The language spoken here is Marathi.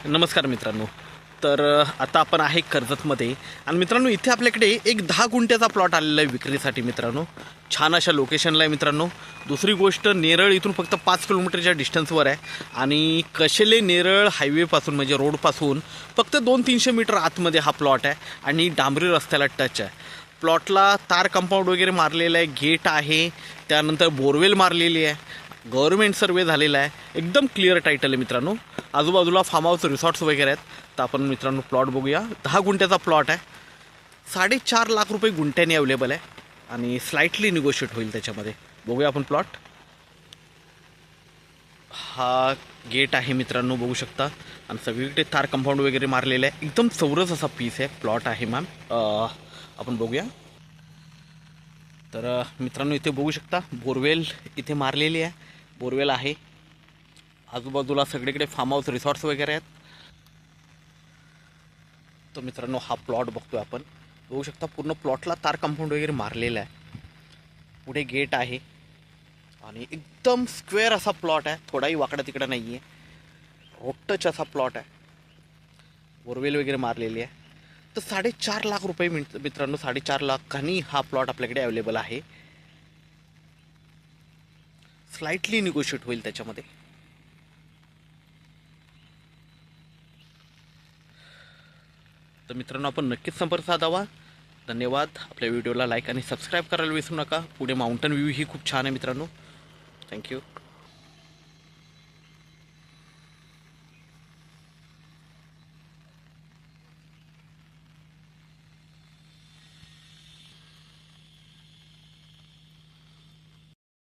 नमस्कार मित्रांनो. तर आता आपण आहे कर्जतमध्ये आणि मित्रांनो इथे आपल्याकडे एक 10 गुंठ्याचा प्लॉट आलेला आहे विक्रीसाठी मित्रांनो. छान अशा लोकेशनला आहे मित्रांनो. दुसरी गोष्ट, नेरळ इथून फक्त 5 किलोमीटरच्या डिस्टन्सवर आहे आणि कशेले नेरळ हायवेपासून म्हणजे रोडपासून फक्त 200-300 मीटर आतमध्ये हा प्लॉट आहे आणि डांबरी रस्त्याला टच आहे. प्लॉटला तार कंपाऊंड वगैरे मारलेलं आहे, गेट आहे, त्यानंतर बोरवेल मारलेली आहे, गव्हर्नमेंट सर्वे झालेला आहे, एकदम क्लिअर टायटल आहे मित्रांनो. आजूबाजूला फार्म हाऊस रिसॉर्ट्स वगैरे आहेत. तर आपण मित्रांनो प्लॉट बघूया. 10 गुंठ्याचा प्लॉट आहे. 4.5 लाख रुपये गुंठ्याने अवेलेबल आहे आणि स्लाइटली निगोशिएट होईल त्याच्यामध्ये. बघूया आपण प्लॉट. हा गेट आहे मित्रांनो, बघू शकता, आणि सगळीकडे तार कंपाऊंड वगैरे मारलेलं आहे. एकदम चौरस असा पीस आहे, प्लॉट आहे मॅम. आपण बघूया. तर मित्रांनो इथे बघू शकता बोरवेल इथे मारलेली आहे, बोरवेल आहे. आजूबाजूला सगळीकडे फार्म हाऊस रिसॉर्ट्स वगैरे आहेत. तर मित्रांनो हा प्लॉट बघतोय आपण. बघू शकता पूर्ण प्लॉटला तार कंपाऊंड वगैरे मारलेलं आहे. पुढे गेट आहे आणि एकदम स्क्वेअर असा प्लॉट आहे, थोडाही वाकडा तिकडा नाही आहे. रोटच असा प्लॉट आहे, बोरवेल वगैरे मारलेली आहे. तर 4.5 लाख रुपये मित्रांनो, 4.5 लाखांनी हा प्लॉट आपल्याकडे अवेलेबल आहे. स्लाइटली निगोशिएट होईल त्याच्यामध्ये. तर मित्रांनो आपण नक्कीच संपर्क साधावा. धन्यवाद. आपल्या व्हिडिओला लाईक आणि सबस्क्राईब करायला विसरू नका. पुढे माउंटन व्ह्यू ही खूप छान आहे मित्रांनो. थँक्यू.